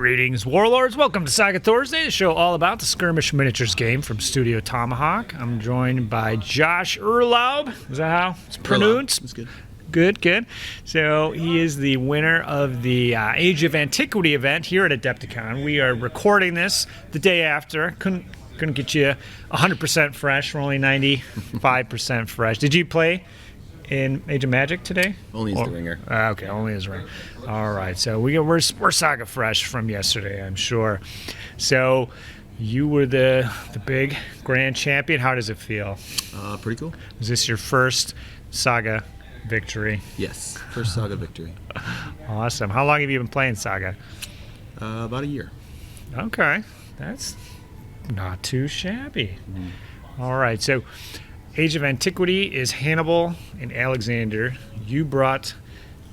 Greetings, Warlords. Welcome to Saga Thursday, the show all about the skirmish miniatures game from Studio Tomahawk. I'm joined by Josh Urlaub. Is that how it's pronounced? That's good. Good. So he is the winner of the Age of Antiquity event here at Adepticon. We are recording this the day after. Couldn't get you 100% fresh. We're only 95% fresh. Did you play in Age of Magic today? Only as the ringer. Okay, only as ringer. All right, so we're Saga fresh from yesterday, I'm sure. So you were the big grand champion. How does it feel? Pretty cool. Was this your first Saga victory? Yes, first Saga victory. Awesome. How long have you been playing Saga? About a year. Okay, that's not too shabby. All right, so Age of Antiquity is Hannibal and Alexander. You brought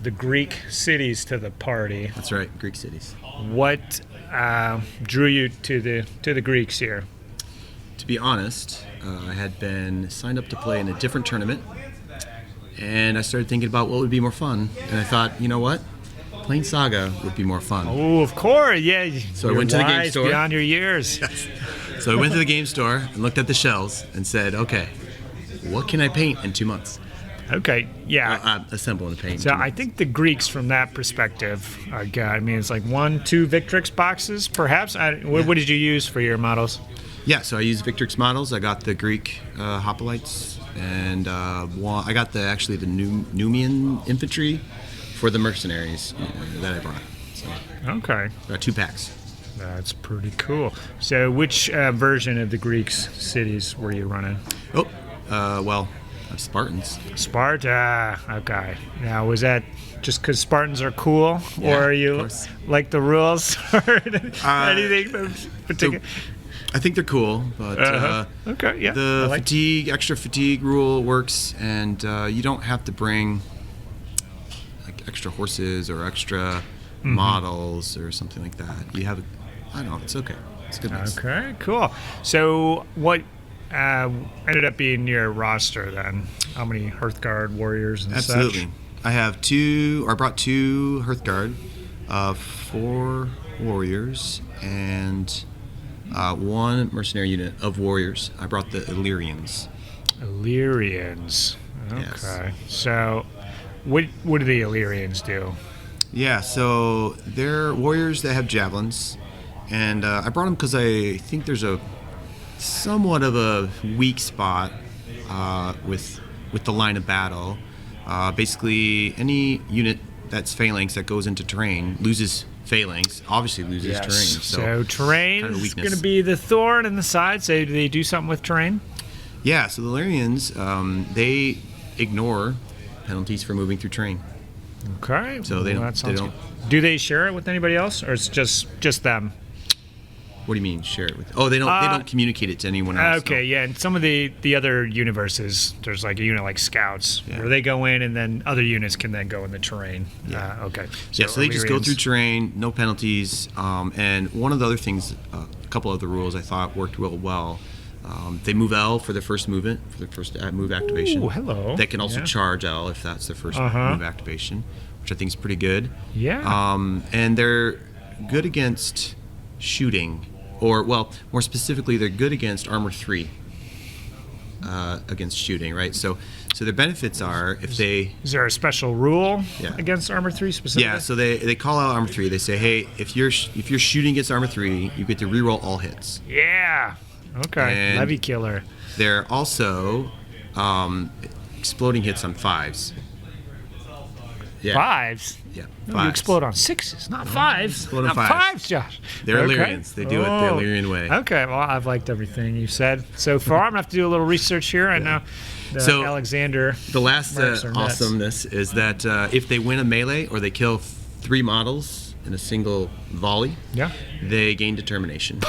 the Greek cities to the party. That's right, Greek cities. What drew you to the Greeks here? To be honest, I had been signed up to play in a different tournament, and I started thinking about what would be more fun. And I thought, you know what? Playing Saga would be more fun. Oh, of course, yeah. So I went to the game store. Beyond your years. Yes. So I went to the game store and looked at the shelves and said, okay, what can I paint in 2 months? Okay, yeah. Assemble and paint. So I think the Greeks, from that perspective, are good. I mean, it's like 1-2 Victrix boxes, perhaps. What did you use for your models? Yeah, so I used Victrix models. I got the Greek hoplites, and I got the Numian infantry for the mercenaries that I brought. So Okay. got 2 packs. That's pretty cool. So which version of the Greeks cities were you running? Well, Spartans. Sparta. Okay. Now, was that just because Spartans are cool, Yeah, or are of you course. like the rules or anything particular? I think they're cool, but Okay. Yeah. the I like- extra fatigue rule works, and you don't have to bring like extra horses or extra models or something like that. You have, I don't know, it's okay. It's good. Mix. Okay. Cool. So what ended up being your roster then? How many Hearthguard warriors and Absolutely. such? I brought 2 Hearthguard, 4 warriors, and 1 mercenary unit of warriors. I brought the Illyrians. Illyrians. Okay. Yes. So what do the Illyrians do? Yeah, so they're warriors that have javelins, and I brought them because I think there's a somewhat of a weak spot with the line of battle. Basically, any unit that's phalanx that goes into terrain loses phalanx, obviously loses terrain. So terrain kind of a is weakness. going to be the thorn in the side. So do they do something with terrain? Yeah, so the Illyrians, they ignore penalties for moving through terrain. Okay. So they don't- That sounds they don't- good. Do they share it with anybody else, or it's just them? What do you mean share it with? Oh, they don't communicate it to anyone else. Okay, no. yeah. And some of the other universes, there's like a unit like Scouts, Yeah. where they go in and then other units can then go in the terrain. Yeah. Okay. So they just go Illyrians- through terrain, no penalties. And one of the other things, a couple of the rules I thought worked real well. They move L for their first movement, for their first move activation. Ooh, hello. They can also Yeah. charge L if that's their first Uh-huh. move activation, which I think is pretty good. Yeah. And they're good against shooting, or, well, more specifically, they're good against armor 3 against shooting, right? So their benefits are if they... Is there a special rule Yeah. against Armor 3 specifically? Yeah, so they call out armor 3. They say, hey, if you're shooting against armor 3, you get to reroll all hits. Yeah. Okay. And- Levy killer. They're also exploding hits on 5s. Yeah. 5s? Yeah, No, 5s. you explode on 6s, not 5s. explode on not 5s. Josh. They're Okay. Illyrians. They do it the Illyrian way. Okay, well, I've liked everything you said so far. I'm going to have to do a little research here. I know So, Alexander. The last marks are nuts. awesomeness is that if they win a melee or they kill 3 models in a single volley, Yeah. they gain determination.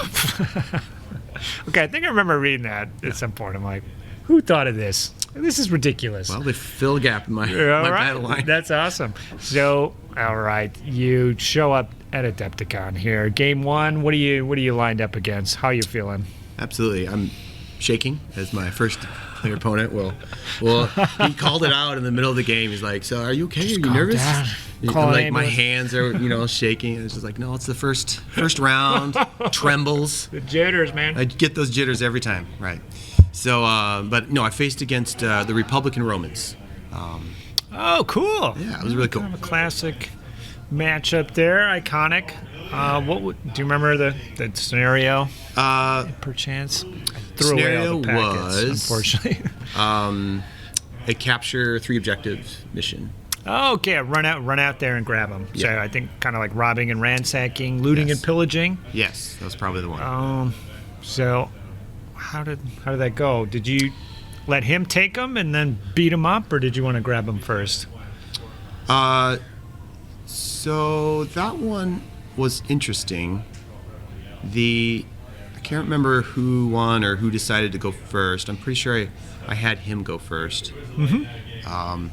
Okay, I think I remember reading that at some point. I'm like, who thought of this? This is ridiculous. Well, they fill a gap in my All right. battle line. That's awesome. So, all right, you show up at Adepticon here. Game 1, what are you lined up against? How are you feeling? Absolutely. I'm shaking as my first Your opponent will. Well, he called it out in the middle of the game. He's like, "So, are you okay? Are you nervous?" Like my hands are, shaking. It's just like, no, it's the first round. Trembles. The jitters, man. I get those jitters every time, right? So, but no, I faced against the Republican Romans. Oh, cool. Yeah, it was really cool. Kind of a classic matchup there, iconic. Do you remember the scenario? Perchance, I threw away all the packets, unfortunately. A capture 3 objective mission. Oh, okay. Run out there and grab them. Yeah. So I think kind of like robbing and ransacking, looting Yes. and pillaging. Yes, that was probably the one. So how did that go? Did you let him take them and then beat him up, or did you want to grab them first? So that one was interesting. I can't remember who won or who decided to go first. I'm pretty sure I had him go first. Mm-hmm.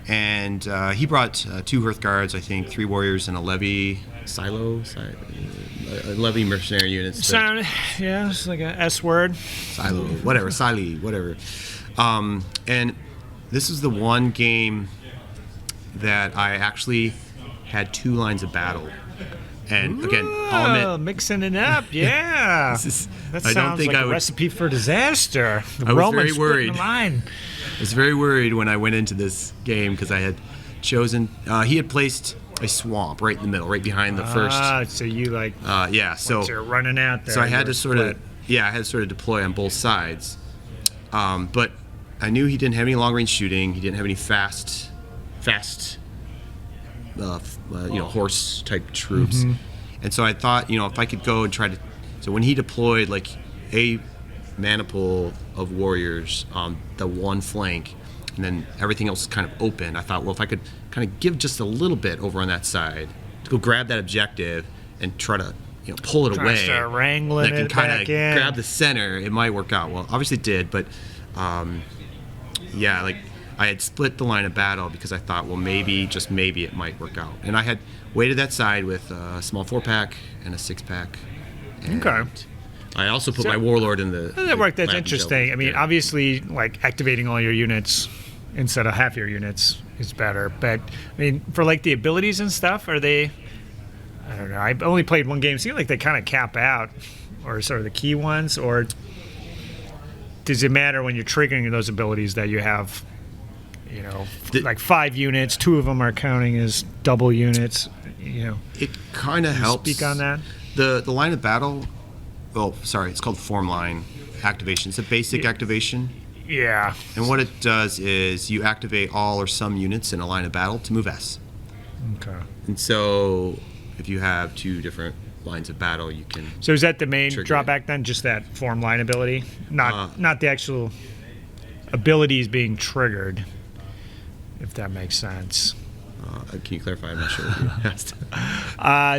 And he brought 2 Hearthguards, I think, 3 warriors, and a levy levy mercenary units. Yeah, it's like a S word. Silo, whatever, whatever. And this is the one game that I actually had 2 lines of battle. And again, I'll admit, mixing it up, yeah. That sounds like a recipe for disaster. I was very worried. The line. I was very worried when I went into this game because I had chosen. He had placed a swamp right in the middle, right behind the first. So you like? Yeah. So once you're running out there. So I had to deploy on both sides. But I knew he didn't have any long range shooting. He didn't have any fast. Horse type troops. Mm-hmm. And so I thought, if I could go and try to. So when he deployed like a mana pool of warriors on the one flank, and then everything else is kind of open, I thought, well, if I could kind of give just a little bit over on that side to go grab that objective and try to pull it away, start wrangling that can kind of grab the center, it might work out. Well, obviously it did, but I had split the line of battle because I thought, well, maybe, just maybe, it might work out. And I had weighted that side with a small 4-pack and a 6-pack. Okay. I also put my warlord in the. That worked. That's interesting. I mean, obviously, like activating all your units instead of half your units is better. But I mean, for like the abilities and stuff, are they? I don't know. I've only played one game. Seem like they kind of cap out, or sort of the key ones, or does it matter when you're triggering those abilities that you have? Like 5 units, 2 of them are counting as double units. It kind of helps. Speak on that. The line of battle. Oh, sorry. It's called form line activation. It's a basic activation. Yeah. And what it does is you activate all or some units in a line of battle to move S. Okay. And so if you have 2 different lines of battle, you can. So is that the main drawback then? Just that form line ability, not the actual abilities being triggered. If that makes sense. Can you clarify? I'm not sure what you asked.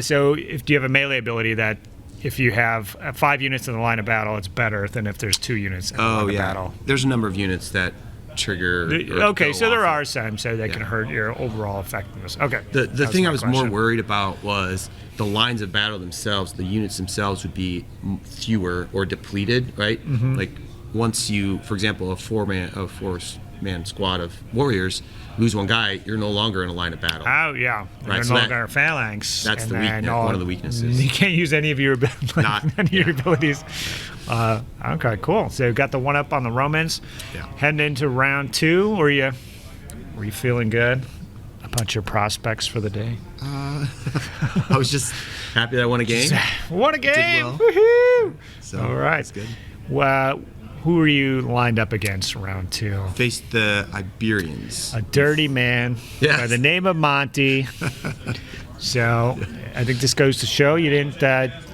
So do you have a melee ability that if you have 5 units in the line of battle, it's better than if there's 2 units in the line of battle? There's a number of units that trigger. Okay, so there are some, so that can hurt your overall effectiveness. Okay. The thing I was more worried about was the lines of battle themselves. The units themselves would be fewer or depleted, right? Mm-hmm. Like once you, for example, a 4-man squad of warriors lose 1 guy, you're no longer in a line of battle. Oh yeah, right. You're no longer a phalanx. That's one of the weaknesses. You can't use any of your your abilities. Okay, cool. So you got the 1-up on the Romans. Yeah. Heading into round 2, were you feeling good about your prospects for the day? I was just happy that I won a game. Won a game! Well. Woohoo! So all right. That's good. Well, who are you lined up against round 2? Faced the Iberians. A dirty man by the name of Monty. So I think this goes to show you didn't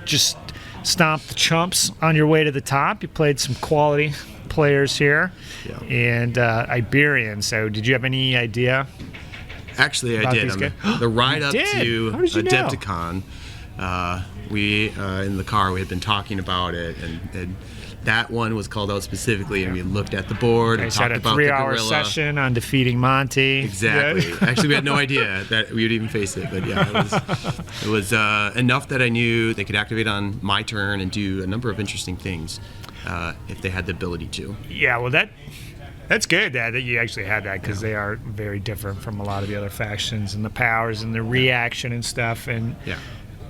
just stomp the chumps on your way to the top. You played some quality players here. Yeah. And Iberian. So did you have any idea? Actually, I did. The ride up to Adepticon, we in the car we had been talking about it, and that one was called out specifically, and we looked at the board and had talked a about the 3-hour gorilla. session on defeating Monty. Exactly. Yeah. Actually, we had no idea that we would even face it, but yeah, it was enough that I knew they could activate on my turn and do a number of interesting things if they had the ability to. Yeah, well, that's good that you actually had that, because they are very different from a lot of the other factions, and the powers and the reaction and stuff. And Yeah.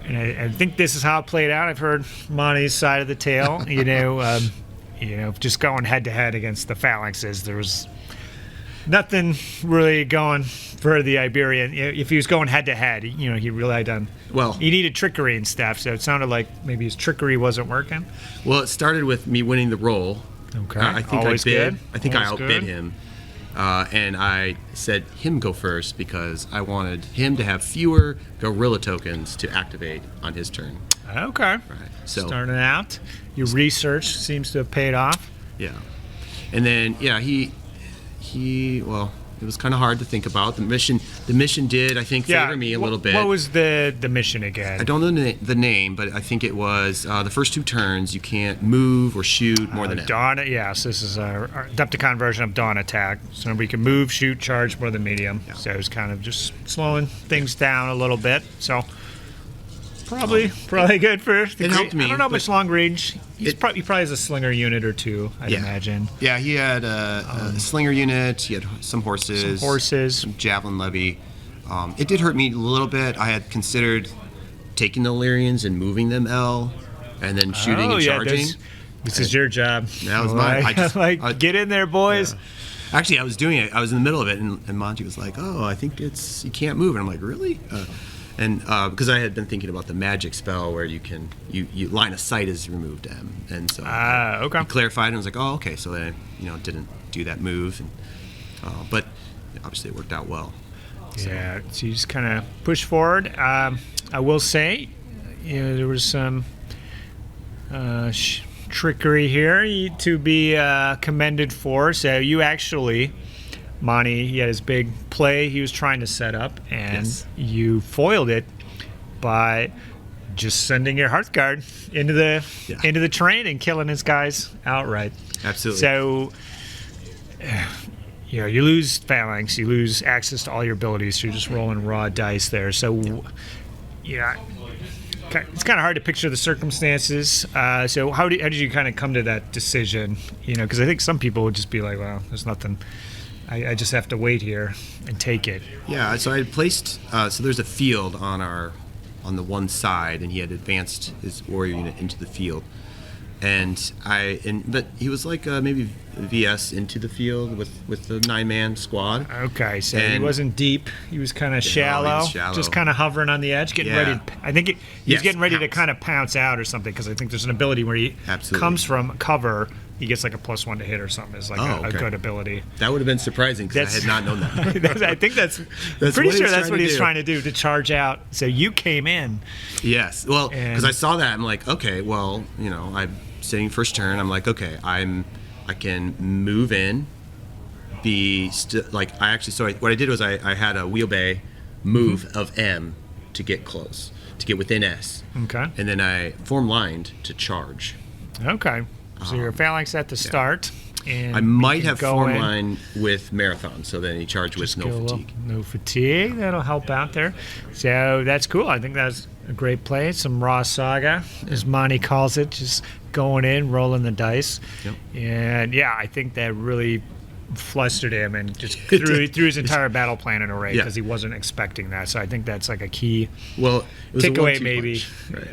and I think this is how it played out. I've heard Monty's side of the tale. Just going head to head against the phalanxes, there was nothing really going for the Iberian. If he was going head to head, he relied on. Well, he needed trickery and stuff, so it sounded like maybe his trickery wasn't working. Well, it started with me winning the roll. Okay. I think Always I bid. good. I think Always I outbid good. him, and I said him go first because I wanted him to have fewer gorilla tokens to activate on his turn. Okay. Right. So Starting out, your research seems to have paid off. yeah, and then he well, it was kind of hard to think about the mission. The mission did, I think, favor me a little bit. What was the mission again? I don't know the name, but I think it was the first 2 turns you can't move or shoot more than M. Dawn. Yes, this is our Adepticon version of Dawn Attack. So we can move, shoot, charge more than medium. Yeah. So it was kind of just slowing things down a little bit. So probably good for. It helped me. I don't know how much long range. He probably has a slinger unit or 2, I'd imagine. Yeah, he had a slinger unit. He had some horses. Some javelin levy. It did hurt me a little bit. I had considered taking the Illyrians and moving them L, and then shooting and charging. This is your job. That was mine. Get in there, boys. Yeah. Actually, I was doing it. I was in the middle of it, and Monty was like, "Oh, I think you can't move." And I'm like, "Really?" And because I had been thinking about the magic spell where you line of sight is removed M, and so he clarified, and I was like, "Oh, okay." So then didn't do that move, but obviously it worked out well. Yeah, so you just kind of push forward. I will say, there was some trickery here to be commended for. So you actually, Monty, he had his big play he was trying to set up, and you foiled it by just sending your Hearthguard into the terrain and killing his guys outright. Absolutely. So, you lose phalanx, you lose access to all your abilities, so you're just rolling raw dice there. So, it's kind of hard to picture the circumstances. So how did you kind of come to that decision? Because I think some people would just be like, well, there's nothing. I just have to wait here and take it. Yeah, so I had placed, so there's a field on the one side, and he had advanced his warrior unit into the field. But he was like maybe VS into the field with the 9-man squad. Okay, so he wasn't deep. He was kind of shallow, just kind of hovering on the edge, getting ready. I think he was getting ready to kind of pounce out or something, because I think there's an ability where he comes from cover. He gets like a +1 to hit or something. It's like a good ability. That would have been surprising because I had not known that. I think that's pretty sure that's what he's trying to do, to charge out. So you came in. Yes. Well, because I saw that, I'm like, okay, well, I'm sitting first turn. I'm like, okay, I can move in. What I did was I had a wheel bay move of M to get close, to get within S. Okay. And then I form lined to charge. Okay. So your phalanx at the start. And I might have form line with Marathon, so then he charged with no fatigue. No fatigue. That'll help out there. So that's cool. I think that's a great play. Some raw saga, as Monty calls it, just going in, rolling the dice. Yep. And I think that really flustered him and just threw his entire battle plan in array, because he wasn't expecting that. So I think that's like a key takeaway, maybe. Right.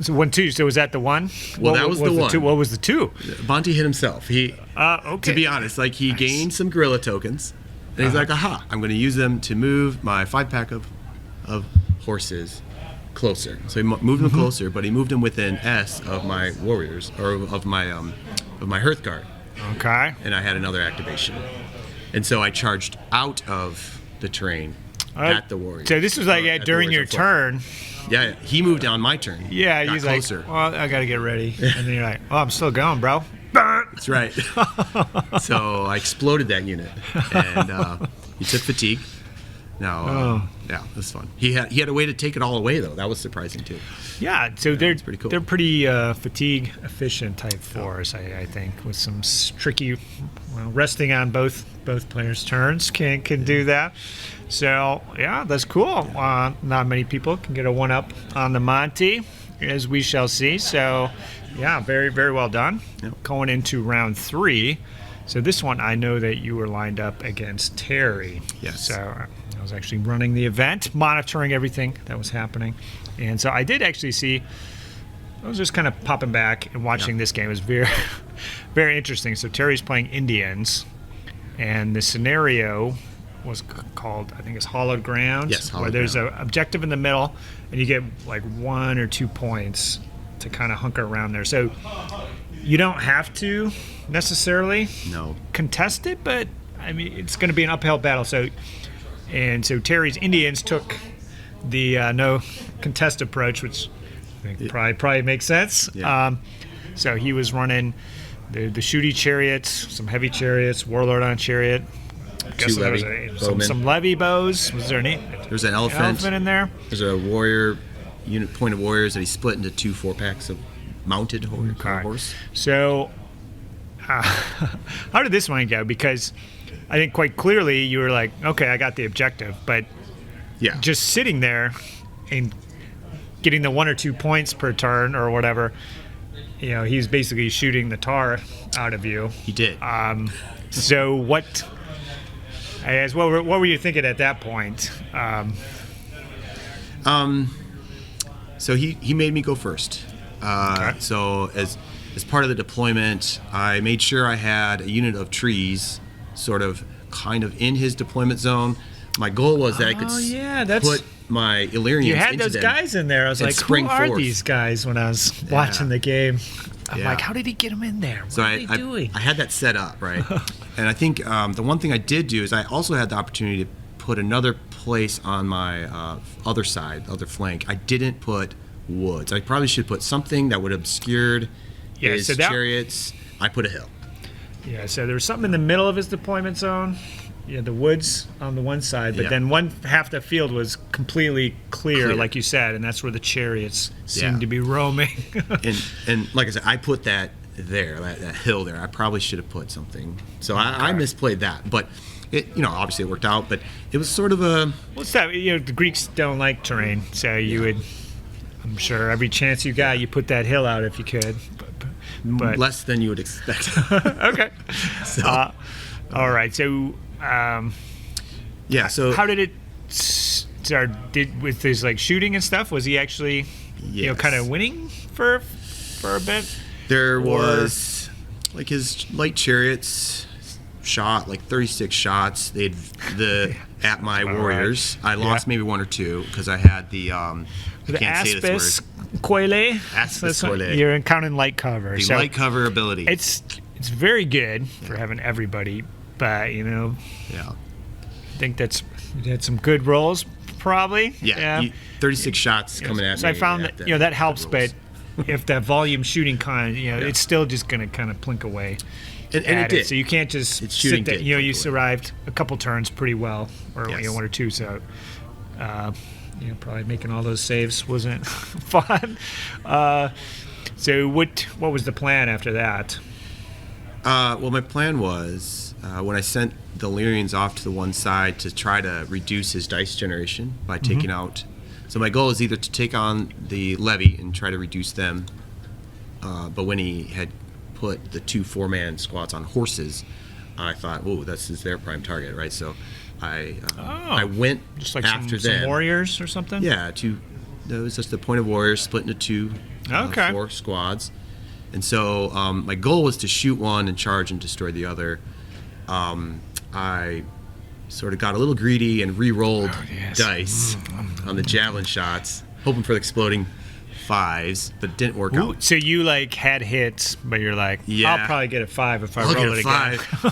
So 1-2. So was that the one? Well, that was the one. What was the 2? Monty hit himself. He, okay. To be honest, he gained some gorilla tokens, and he's like, "Aha! I'm going to use them to move my 5-pack of horses closer." So he moved them closer, but he moved them within S of my warriors, or of my Hearthguard. Okay. And I had another activation, and so I charged out of the terrain at the warriors. So this was during your turn. Yeah, he moved on my turn. Yeah, he's closer. Like, well, I got to get ready. And then you're like, oh, I'm still going, bro. That's right. So I exploded that unit, and he took fatigue. Now, yeah, it was fun. He had a way to take it all away though. That was surprising too. Yeah, so they're pretty cool. They're pretty fatigue efficient type force, I think, with some tricky, resting on both players' turns can do that. So yeah, that's cool. Not many people can get a 1-up on the Monty, as we shall see. So yeah, very, very well done. Yep. Going into round 3. So this one, I know that you were lined up against Terry. Yes. So I was actually running the event, monitoring everything that was happening. And so I did actually see, I was just kind of popping back and watching this game. It was very, very interesting. So Terry's playing Indians, and the scenario was called, I think it's Hollowed Ground. Yes, where there's an objective in the middle, and you get like 1 or 2 points to kind of hunker around there. So you don't have to necessarily contest it, but I mean, it's going to be an uphill battle. So Terry's Indians took the no contest approach, which I think probably makes sense. Yeah. So he was running the shooty chariots, some heavy chariots, warlord on chariot. I guess there was some levy bows. Was there any? There's an elephant in there. There's a warrior point of warriors that he split into 2 4-packs of mounted horse. So how did this one go? Because I think quite clearly you were like, okay, I got the objective, but just sitting there and getting the 1 or 2 points per turn or whatever, he's basically shooting the tar out of you. He did. So what were you thinking at that point? So he made me go first. So as part of the deployment, I made sure I had a unit of trees sort of kind of in his deployment zone. My goal was that I could put my Illyrians you had into those them guys in there. I was like, who are these guys when I was watching the game? I'm like, how did he get them in there? What are they doing? I had that set up, right? And I think the one thing I did do is I also had the opportunity to put another place on my other side, other flank. I didn't put woods. I probably should put something that would have obscured his chariots. I put a hill. Yeah, so there was something in the middle of his deployment zone. Yeah, the woods on the one side, but then half the field was completely clear, like you said, and that's where the chariots seemed to be roaming. and like I said, I put that there, that hill there. I probably should have put something. So I misplayed that, but it, obviously it worked out. But it was sort of a. What's that? The Greeks don't like terrain, so you would. I'm sure every chance you got, you put that hill out if you could. But less than you would expect. Okay. So. All right. So. So how did it start? With his shooting and stuff? Was he actually, kind of winning for a bit? There was his light chariots shot 36 shots. They'd at my warriors. I lost maybe 1 or 2 because I had the Aspis Coile. You're counting light cover. The light cover ability. It's very good for having everybody. But I think you had some good rolls, probably. 36 shots coming at me. So I found that that helps, but if that volume shooting it's still just going to kind of plink away. And it did. So you can't just sit there. You survived a couple turns pretty well, or 1 or 2. So probably making all those saves wasn't fun. So what was the plan after that? Well, my plan was when I sent the Illyrians off to the one side to try to reduce his dice generation by taking out. So my goal is either to take on the levy and try to reduce them, but when he had put the 2 4-man squads on horses, I thought, this is their prime target, right? So I went just like after some warriors or something. Yeah, that was just the point of warriors split into 2, 4 squads. And so my goal was to shoot one and charge and destroy the other. I sort of got a little greedy and re-rolled dice on the javelin shots, hoping for the exploding 5s, but it didn't work out. So you had hits, but you're like, I'll probably get a 5 if I roll it again. I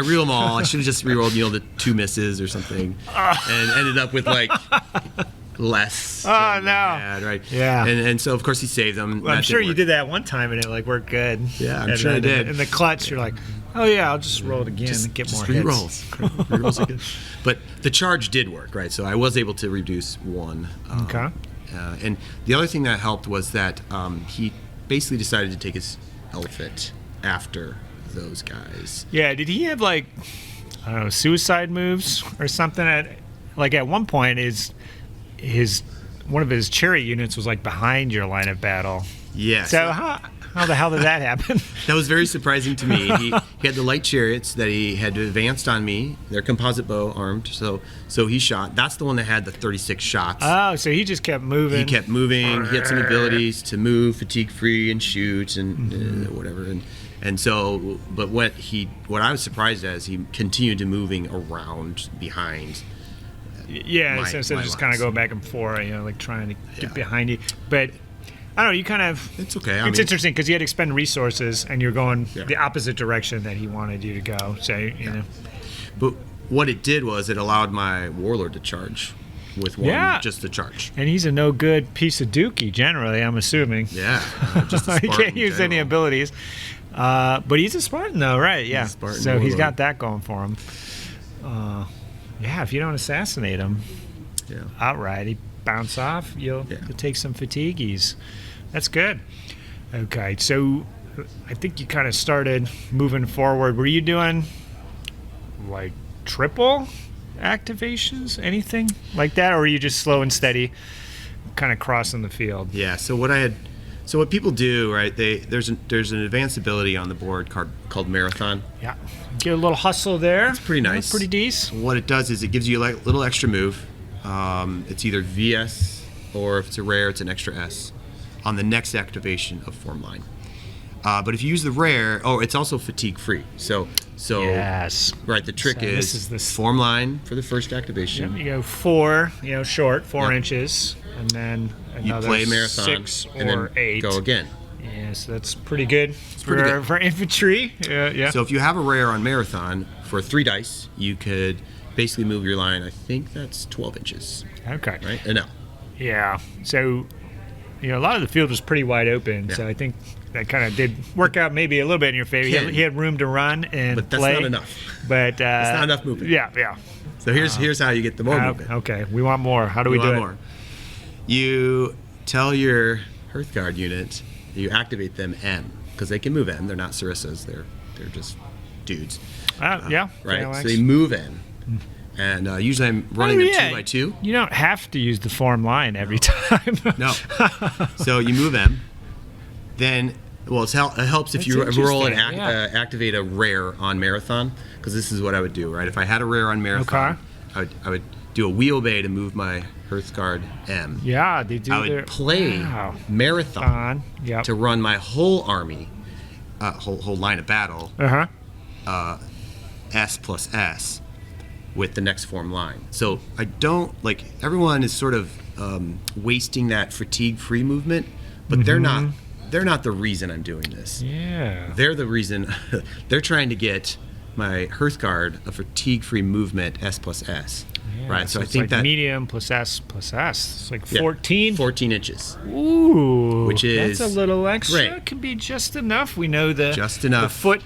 re-roll them all. I should have just re-rolled the 2 misses or something, and ended up with less. Oh no! Had, right? Yeah. And so of course he saved them. Well, I'm sure you did that one time and it worked good. Yeah, I'm sure I did. In the clutch, you're like, Oh yeah, I'll just roll it again and get more hits. Rerolls are good. But the charge did work, right? So I was able to reduce 1. Okay. And the other thing that helped was that he basically decided to take his elephant after those guys. Yeah, did he have like, I don't know, suicide moves or something? At one point, one of his chariot units was like behind your line of battle. Yes. So how the hell did that happen? That was very surprising to me. He had the light chariots that he had advanced on me. They're composite bow armed, so he shot. That's the one that had the 36 shots. Oh, so he just kept moving. He kept moving. He had some abilities to move fatigue free and shoot and whatever. And so, but what I was surprised as, he continued to moving around behind. Yeah, so just kind of go back and forth, like trying to get behind you. But I don't know, you kind of... It's okay. It's interesting because you had to expend resources and you're going the opposite direction that he wanted you to go. So, you know. But what it did was it allowed my warlord to charge with one, just the charge. And he's a no good piece of dookie, generally, I'm assuming. Yeah. Just a he can't use any abilities. But he's a Spartan, though, right? Yeah. He's a Spartan so warlord. He's got that going for him. If you don't assassinate him outright, he bounce off, you'll take some fatigues. That's good. Okay, so I think you kind of started moving forward. Were you doing like triple activations, anything like that, or were you just slow and steady, kind of crossing the field? Yeah. So what people do, right? There's an advanced ability on the board called Marathon. Yeah. Get a little hustle there. It's pretty nice. Pretty decent. What it does is it gives you a little extra move. It's either VS or if it's a rare, it's an extra S on the next activation of form line. But if you use the rare, it's also fatigue free. So yes. Right. The trick is this form line for the first activation. Yep, you go 4, short, 4 inches, and then another you play marathon 6 and or then 8. Go again. Yeah, so that's pretty good pretty for infantry. Yeah. So if you have a rare on marathon for 3 dice, you could basically move your line. I think that's 12 inches. Okay. Right. No. Yeah. So a lot of the field was pretty wide open. So I think that kind of did work out maybe a little bit in your favor. He had room to run and but that's play. Not enough. But that's not enough movement. Yeah. So here's how you get the more movement. Okay, we want more. How do we do it? More. You tell your Hearthguard unit, you activate them M, because they can move M. They're not Sarissas. They're just dudes. Yeah. Right. Phalanx. So they move M. And usually I'm running them 2x2. You don't have to use the form line every time. No. So you move them. Then, it helps if you roll and activate a rare on Marathon, because this is what I would do, right? If I had a rare on Marathon, I would do a wheelbay to move my Hearthguard M. Yeah, they do. I would play Marathon to run my whole army, whole line of battle, S plus S, with the next form line. So I don't, everyone is sort of wasting that fatigue-free movement, but they're not the reason I'm doing this. Yeah. They're the reason. They're trying to get my Hearthguard a fatigue-free movement S plus S. Yeah, right. So I it's think that medium plus S plus S. It's like 14. 14 inches. Ooh. Which is that's a little extra. Great. Can be just enough. We know just enough. The foot.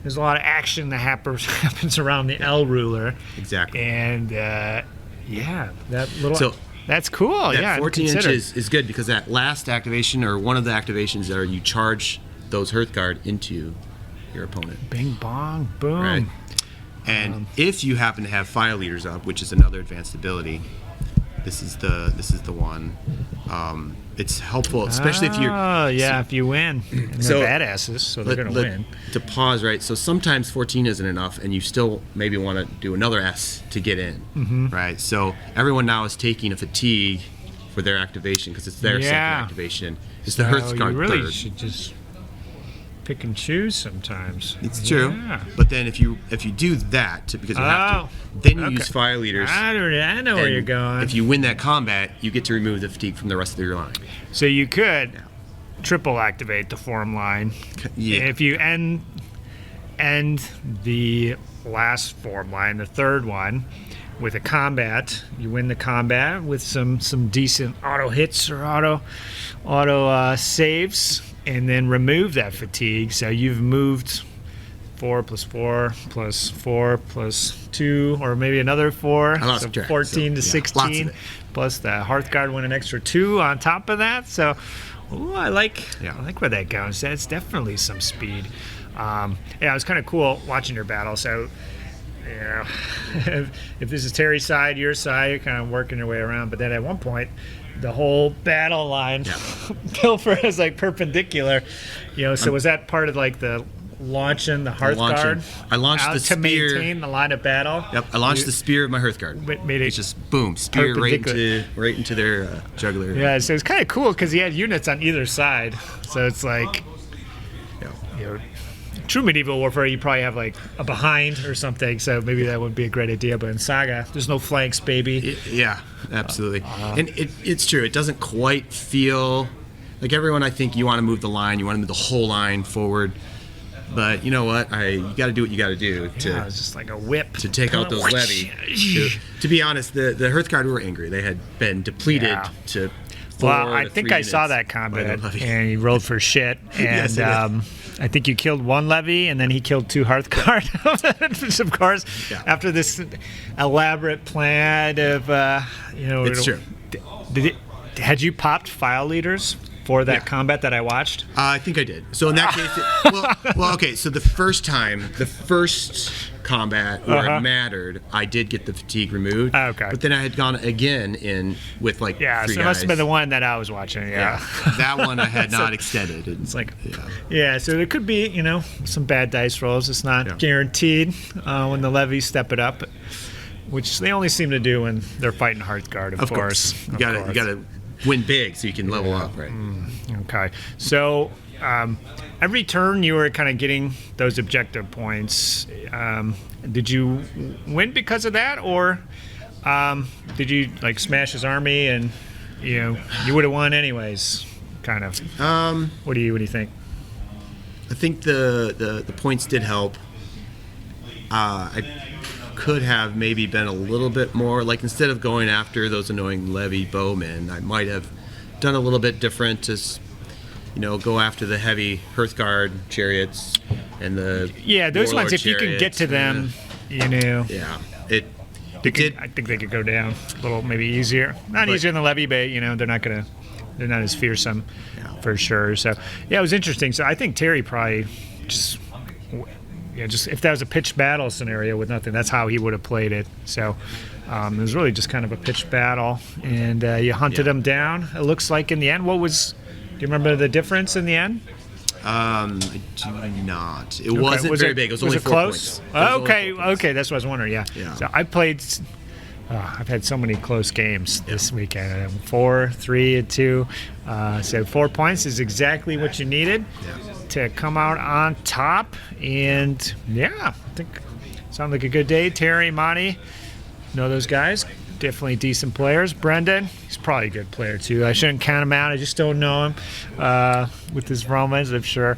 There's a lot of action that happens around the L ruler. Exactly. And that little. So that's cool. That 14 inches is good because that last activation, or one of the activations, that you charge those Hearthguard into your opponent. Bing bong boom. Right. And if you happen to have file leaders up, which is another advanced ability, this is the one. It's helpful, especially if you're. Oh yeah, if you win. And they're badasses, so they're gonna win. To pause, right? So sometimes 14 isn't enough, and you still maybe want to do another S to get in, right? So everyone now is taking a fatigue for their activation because it's their second activation. It's the Hearthguard you really third. should just pick and choose sometimes. It's true, but then if you do that, because you have to, then you use file leaders. I know where you're going. If you win that combat, you get to remove the fatigue from the rest of your line. So you could triple activate the form line. Yeah. If you end the last form line, the third one, with a combat, you win the combat with some decent auto hits or auto saves, and then remove that fatigue. So you've moved 4 plus 4 plus 4 plus 2, or maybe another 4. I lost So track. 14 to Lots of 16. it. Plus the Hearthguard went an extra 2 on top of that. So, ooh, I like where that goes. That's definitely some speed. It was kind of cool watching your battle. So, if this is Terry's side, your side, you're kind of working your way around. But then at one point, the whole battle line, Pilfer is like perpendicular. So was that part of like the launching the Hearthguard? I launched the spear to maintain the line of battle. Yep, I launched the spear of my Hearthguard. Made it It's just boom, spear right into their jugular. Yeah, so it's kind of cool because he had units on either side. So it's like, true medieval warfare, you probably have like a behind or something. So maybe that wouldn't be a great idea. But in Saga, there's no flanks, baby. Yeah, absolutely. And it's true. It doesn't quite feel like everyone. I think you want to move the line. You want to move the whole line forward. But you know what? You got to do what you got to do It's just like a whip to take out those levy. To be honest, the Hearthguard were angry. They had been depleted to. Well, I think I saw that combat, and he rolled for shit. And Yes, I think you killed 1 levy, and then he killed 2 Hearthguard. Which, of course, after this elaborate plan of, It's true. Had you popped file leaders for that combat that I watched? I think I did. So in that case, okay. So the first combat where it mattered, I did get the fatigue removed. Okay. But then I had gone again in with like 3 so it must have been the one that I was watching. Yeah. That one I had not extended. It's like, so there could be, some bad dice rolls. It's not guaranteed when the levies step it up, which they only seem to do when they're fighting Hearthguard, of course. You got to win big so you can level up, right? Okay. So every turn you were kind of getting those objective points. Did you win because of that, or did you like smash his army and you would have won anyways? Kind of. What do you think? I think the points did help. I could have maybe been a little bit more like, instead of going after those annoying levy bowmen, I might have done a little bit different to go after the heavy Hearthguard chariots and the those ones, if you can get to them, it did. I think they could go down a little maybe easier, not easier than the levy, but they're not as fearsome for sure. So it was interesting. So I think Terry probably just if that was a pitched battle scenario with nothing, that's how he would have played it. So it was really just kind of a pitched battle, and you hunted him down. It looks like in the end, do you remember the difference in the end? I do not. It wasn't very big. It was only 4 close? points. Okay, that's what I was wondering. Yeah. So I played. I've had so many close games this weekend. 4, 3, and 2. So 4 points is exactly what you needed to come out on top. And I think sounded like a good day. Terry, Monty, know those guys. Definitely decent players. Brendan, he's probably a good player too. I shouldn't count him out. I just don't know him with his Romans. I'm sure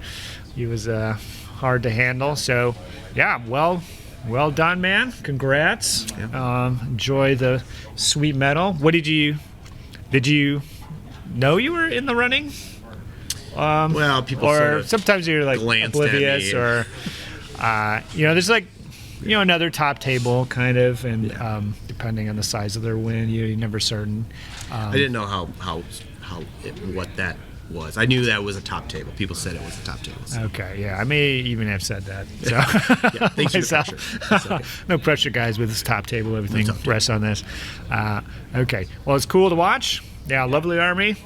he was hard to handle. So, well done, man. Congrats. Enjoy the sweet medal. Did you know you were in the running? Well, people or sort of sometimes you're like oblivious, or there's like another top table kind of, and depending on the size of their win, you're never certain. I didn't know what that was. I knew that was a top table. People said it was a top table. So. Okay, I may even have said that. So. Thanks for the pressure. Okay. No pressure, guys, with this top table. Everything rests on this. Okay, well, it's cool to watch. Yeah, lovely army.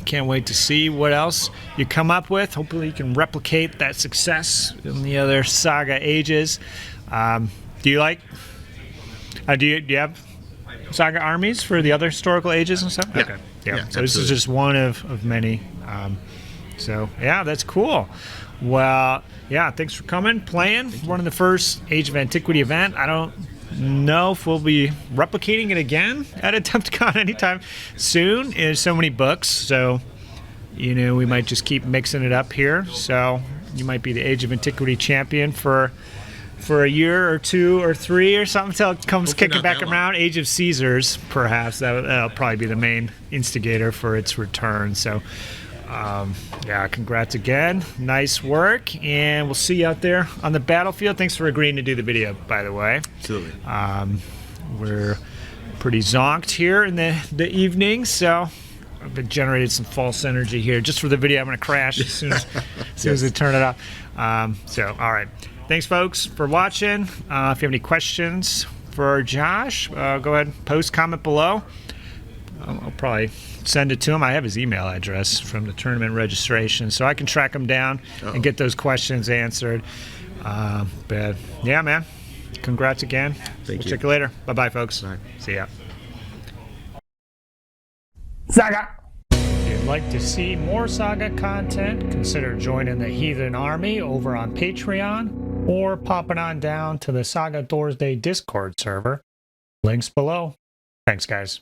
Can't wait to see what else you come up with. Hopefully you can replicate that success in the other Saga ages. Do you like? Do you have Saga armies for the other historical ages and stuff? Yeah. Okay. Yeah, So absolutely. this is just one of many. That's cool. Well, thanks for coming, playing. One of the first Age of Antiquity event. I don't know if we'll be replicating it again at Adepticon anytime soon. There's so many books, so we might just keep mixing it up here. So you might be the Age of Antiquity champion for a year or 2 or 3 or something until it comes Hopefully kicking not back that around. Age of Caesars, perhaps that'll probably be the main instigator for its return. So Yeah, congrats again. Nice work, and we'll see you out there on the battlefield. Thanks for agreeing to do the video, by the way. Absolutely. We're pretty zonked here in the evening, so I've been generating some false energy here just for the video. I'm going to crash as soon as I turn it off. All right. Thanks, folks, for watching. If you have any questions for Josh, go ahead and post, comment below. I'll probably send it to him. I have his email address from the tournament registration, so I can track him down and get those questions answered. But yeah, man, congrats again. Thank you. Check you later. Bye-bye, folks. Bye. See ya. Saga! If you'd like to see more Saga content, consider joining the Heathen Army over on Patreon or popping on down to the Saga Thursday Discord server. Links below. Thanks, guys.